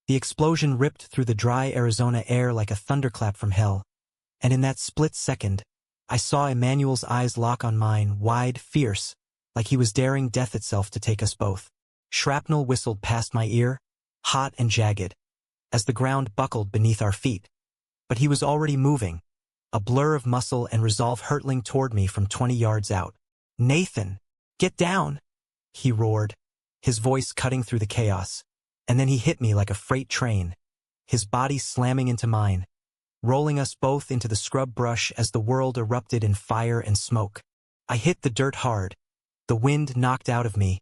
The explosion ripped through the dry Arizona air like a thunderclap from hell, and in that split second, I saw Emmanuel's eyes lock on mine, wide, fierce, like he was daring death itself to take us both. Shrapnel whistled past my ear, hot and jagged, as the ground buckled beneath our feet. But he was already moving, a blur of muscle and resolve hurtling toward me from 20 yards out. "Nathan, get down!" he roared, his voice cutting through the chaos. And then he hit me like a freight train, his body slamming into mine, rolling us both into the scrub brush as the world erupted in fire and smoke. I hit the dirt hard, the wind knocked out of me,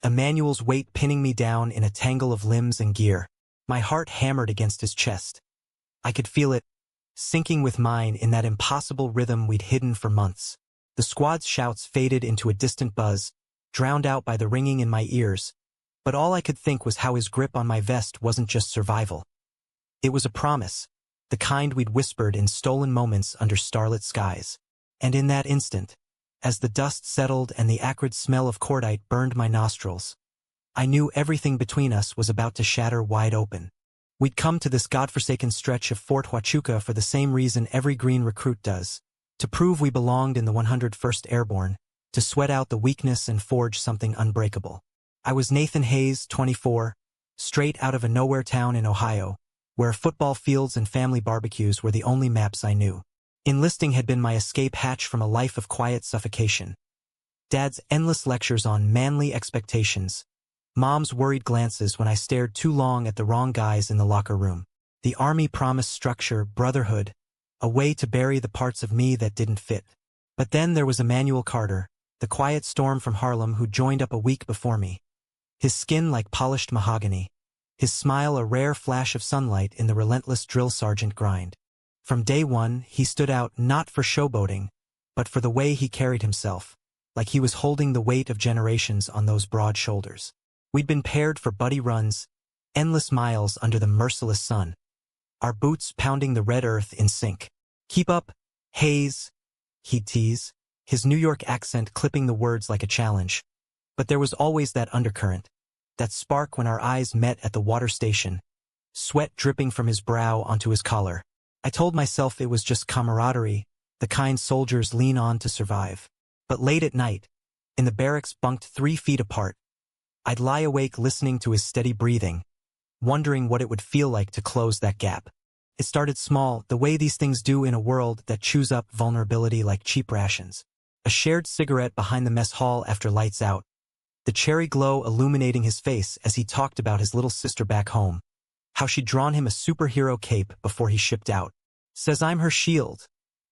Emmanuel's weight pinning me down in a tangle of limbs and gear. My heart hammered against his chest. I could feel it, sinking with mine in that impossible rhythm we'd hidden for months. The squad's shouts faded into a distant buzz, drowned out by the ringing in my ears, but all I could think was how his grip on my vest wasn't just survival. It was a promise, the kind we'd whispered in stolen moments under starlit skies. And in that instant, as the dust settled and the acrid smell of cordite burned my nostrils, I knew everything between us was about to shatter wide open. We'd come to this godforsaken stretch of Fort Huachuca for the same reason every green recruit does, to prove we belonged in the 101st Airborne, to sweat out the weakness and forge something unbreakable. I was Nathan Hayes, 24, straight out of a nowhere town in Ohio, where football fields and family barbecues were the only maps I knew. Enlisting had been my escape hatch from a life of quiet suffocation. Dad's endless lectures on manly expectations, Mom's worried glances when I stared too long at the wrong guys in the locker room. The Army promised structure, brotherhood, a way to bury the parts of me that didn't fit. But then there was Emmanuel Carter, the quiet storm from Harlem who joined up a week before me. His skin like polished mahogany, his smile a rare flash of sunlight in the relentless drill sergeant grind. From day one, he stood out not for showboating, but for the way he carried himself, like he was holding the weight of generations on those broad shoulders. We'd been paired for buddy runs, endless miles under the merciless sun, our boots pounding the red earth in sync. "Keep up, Hayes," he'd tease, his New York accent clipping the words like a challenge. But there was always that undercurrent, that spark when our eyes met at the water station, sweat dripping from his brow onto his collar. I told myself it was just camaraderie, the kind soldiers lean on to survive. But late at night, in the barracks bunked 3 feet apart, I'd lie awake listening to his steady breathing, wondering what it would feel like to close that gap. It started small, the way these things do in a world that chews up vulnerability like cheap rations. A shared cigarette behind the mess hall after lights out, the cherry glow illuminating his face as he talked about his little sister back home, how she'd drawn him a superhero cape before he shipped out. "Says I'm her shield,"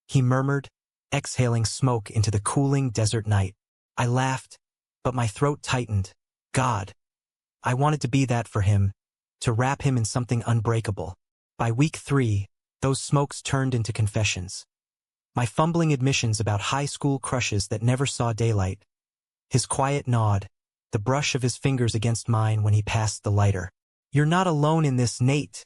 he murmured, exhaling smoke into the cooling desert night. I laughed, but my throat tightened. God, I wanted to be that for him, to wrap him in something unbreakable. By week 3, those smokes turned into confessions. My fumbling admissions about high school crushes that never saw daylight. His quiet nod, the brush of his fingers against mine when he passed the lighter. "You're not alone in this, Nate,"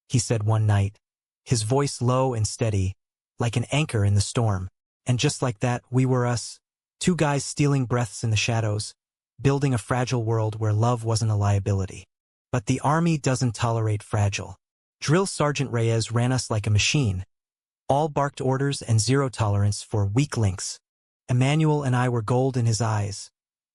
he said one night, his voice low and steady, like an anchor in the storm. And just like that, we were us, 2 guys stealing breaths in the shadows, building a fragile world where love wasn't a liability. But the Army doesn't tolerate fragile. Drill Sergeant Reyes ran us like a machine. All barked orders and zero tolerance for weak links. Emmanuel and I were gold in his eyes.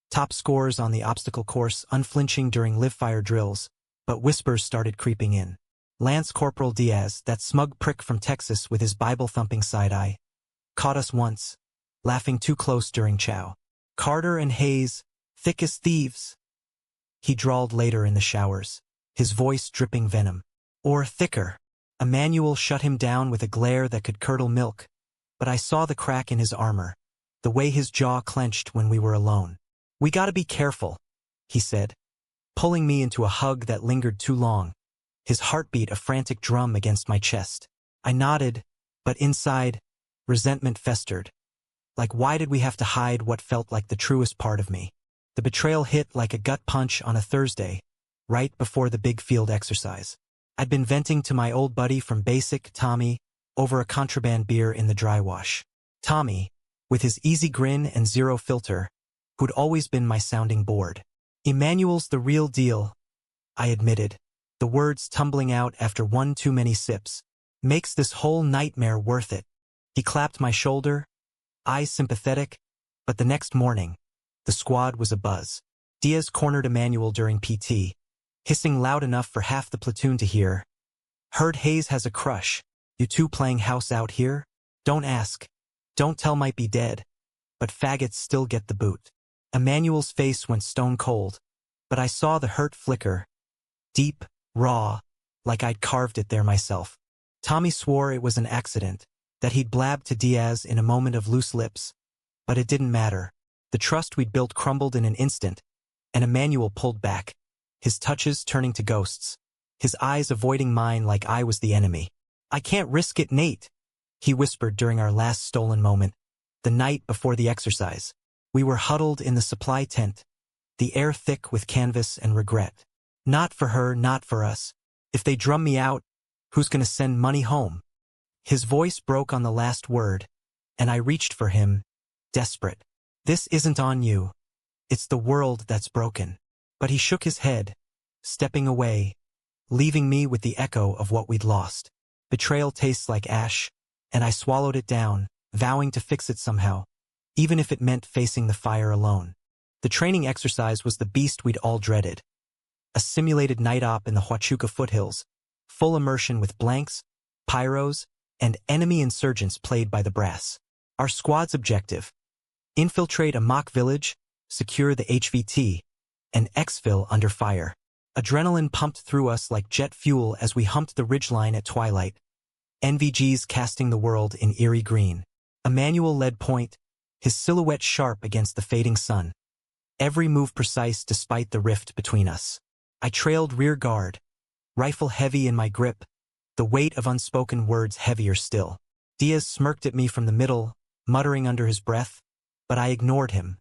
Top scores on the obstacle course, unflinching during live-fire drills, but whispers started creeping in. Lance Corporal Diaz, that smug prick from Texas with his Bible-thumping side-eye, caught us once, laughing too close during chow. "Carter and Hayes, thick as thieves," he drawled later in the showers, his voice dripping venom. "Or thicker." Emmanuel shut him down with a glare that could curdle milk, but I saw the crack in his armor, the way his jaw clenched when we were alone. "We gotta be careful," he said, pulling me into a hug that lingered too long, his heartbeat a frantic drum against my chest. I nodded, but inside, resentment festered. Like, why did we have to hide what felt like the truest part of me? The betrayal hit like a gut punch on a Thursday, right before the big field exercise. I'd been venting to my old buddy from Basic, Tommy, over a contraband beer in the dry wash. Tommy, with his easy grin and zero filter, who'd always been my sounding board. "Emmanuel's the real deal," I admitted, the words tumbling out after one too many sips. Makes this whole nightmare worth it. He clapped my shoulder, eyes sympathetic, but the next morning, the squad was abuzz. Diaz cornered Emmanuel during PT, hissing loud enough for half the platoon to hear. Heard Hayes has a crush. You two playing house out here? Don't ask. Don't tell might be dead. But faggots still get the boot. Emmanuel's face went stone cold, but I saw the hurt flicker. Deep, raw, like I'd carved it there myself. Tommy swore it was an accident, that he'd blabbed to Diaz in a moment of loose lips. But it didn't matter. The trust we'd built crumbled in an instant, and Emmanuel pulled back, his touches turning to ghosts, his eyes avoiding mine like I was the enemy. I can't risk it, Nate, he whispered during our last stolen moment, the night before the exercise. We were huddled in the supply tent, the air thick with canvas and regret. Not for her, not for us. If they drum me out, who's gonna send money home? His voice broke on the last word, and I reached for him, desperate. This isn't on you. It's the world that's broken. But he shook his head, stepping away, leaving me with the echo of what we'd lost. Betrayal tastes like ash, and I swallowed it down, vowing to fix it somehow, even if it meant facing the fire alone. The training exercise was the beast we'd all dreaded. A simulated night op in the Huachuca foothills, full immersion with blanks, pyros, and enemy insurgents played by the brass. Our squad's objective: infiltrate a mock village, secure the HVT, and exfil under fire. Adrenaline pumped through us like jet fuel as we humped the ridgeline at twilight, NVGs casting the world in eerie green. Emmanuel led point, his silhouette sharp against the fading sun. Every move precise despite the rift between us. I trailed rear guard, rifle heavy in my grip, the weight of unspoken words heavier still. Diaz smirked at me from the middle, muttering under his breath, but I ignored him.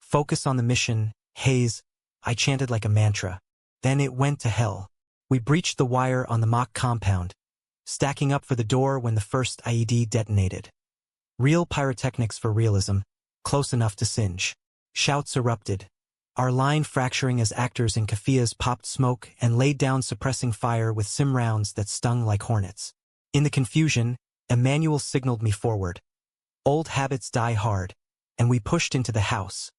Focus on the mission, Hayes, I chanted like a mantra. Then it went to hell. We breached the wire on the mock compound, stacking up for the door when the first IED detonated. Real pyrotechnics for realism, close enough to singe. Shouts erupted, our line fracturing as actors in keffiyehs popped smoke and laid down suppressing fire with sim rounds that stung like hornets. In the confusion, Emmanuel signaled me forward. Old habits die hard, and we pushed into the house,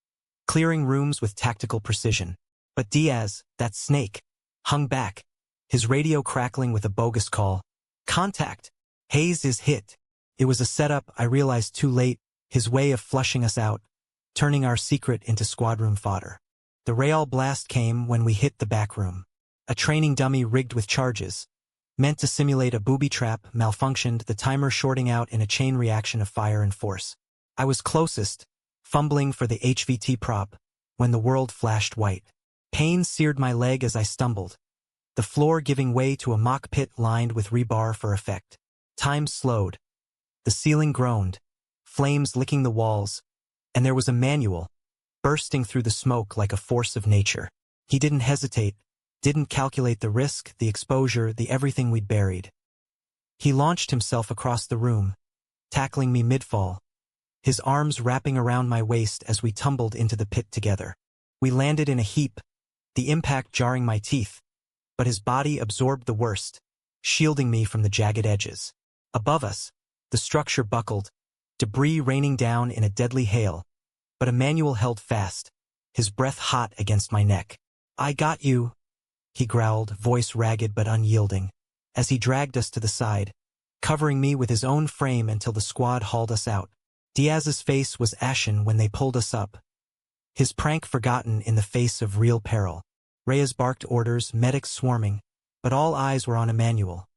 clearing rooms with tactical precision. But Diaz, that snake, hung back, his radio crackling with a bogus call. Contact! Hayes is hit. It was a setup, I realized too late, his way of flushing us out, turning our secret into squadroom fodder. The Real blast came when we hit the back room. A training dummy rigged with charges, meant to simulate a booby trap, malfunctioned, the timer shorting out in a chain reaction of fire and force. I was closest, fumbling for the HVT prop, when the world flashed white. Pain seared my leg as I stumbled, the floor giving way to a mock pit lined with rebar for effect. Time slowed. The ceiling groaned, flames licking the walls, and there was Emmanuel, bursting through the smoke like a force of nature. He didn't hesitate, didn't calculate the risk, the exposure, the everything we'd buried. He launched himself across the room, tackling me mid-fall, his arms wrapping around my waist as we tumbled into the pit together. We landed in a heap, the impact jarring my teeth, but his body absorbed the worst, shielding me from the jagged edges. Above us, the structure buckled, debris raining down in a deadly hail, but Emmanuel held fast, his breath hot against my neck. I got you, he growled, voice ragged but unyielding, as he dragged us to the side, covering me with his own frame until the squad hauled us out. Diaz's face was ashen when they pulled us up, his prank forgotten in the face of real peril. Reyes barked orders, medics swarming, but all eyes were on Emmanuel,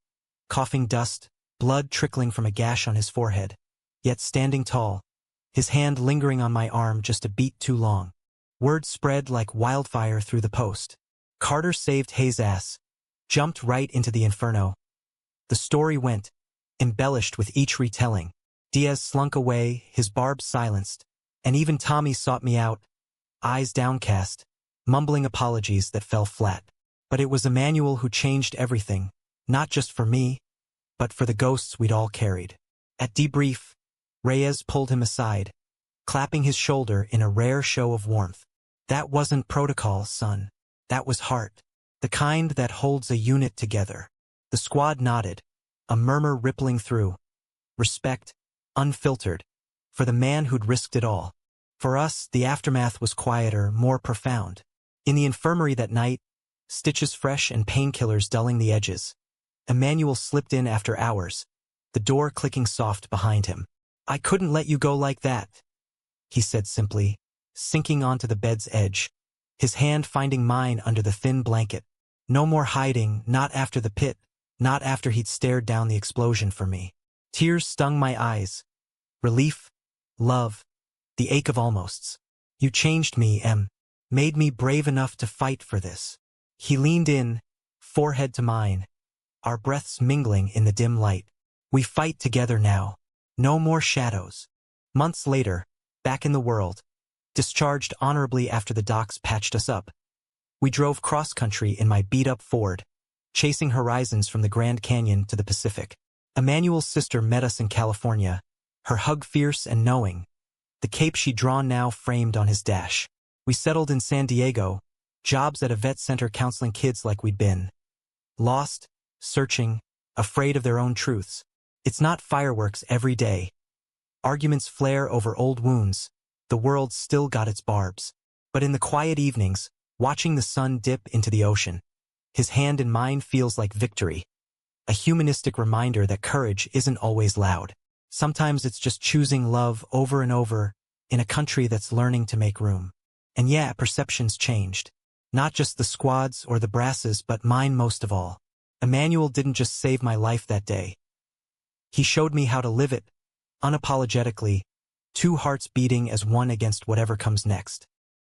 coughing dust, blood trickling from a gash on his forehead, yet standing tall, his hand lingering on my arm just a beat too long. Word spread like wildfire through the post. Carter saved Hayes' ass, jumped right into the inferno. The story went, embellished with each retelling. Diaz slunk away, his barbs silenced, and even Tommy sought me out, eyes downcast, mumbling apologies that fell flat. But it was Emmanuel who changed everything, not just for me, but for the ghosts we'd all carried. At debrief, Reyes pulled him aside, clapping his shoulder in a rare show of warmth. That wasn't protocol, son. That was heart. The kind that holds a unit together. The squad nodded, a murmur rippling through. Respect, unfiltered, for the man who'd risked it all. For us, the aftermath was quieter, more profound. In the infirmary that night, stitches fresh and painkillers dulling the edges. Emmanuel slipped in after hours, the door clicking soft behind him. "I couldn't let you go like that," he said simply, sinking onto the bed's edge, his hand finding mine under the thin blanket. No more hiding, not after the pit, not after he'd stared down the explosion for me. Tears stung my eyes. Relief, love, the ache of almosts. "You changed me, Em. Made me brave enough to fight for this." He leaned in, forehead to mine, our breaths mingling in the dim light. "We fight together now. No more shadows." Months later, back in the world, discharged honorably after the docs patched us up, we drove cross-country in my beat-up Ford, chasing horizons from the Grand Canyon to the Pacific. Emmanuel's sister met us in California, her hug fierce and knowing, the cape she'd drawn now framed on his dash. We settled in San Diego, jobs at a vet center counseling kids like we'd been. Lost, searching, afraid of their own truths. It's not fireworks every day. Arguments flare over old wounds. The world still got its barbs. But in the quiet evenings, watching the sun dip into the ocean, his hand in mine feels like victory. A humanistic reminder that courage isn't always loud. Sometimes it's just choosing love over and over in a country that's learning to make room. And yeah, perceptions changed. Not just the squads or the brasses, but mine most of all. Emmanuel didn't just save my life that day. He showed me how to live it, unapologetically, two hearts beating as one against whatever comes next.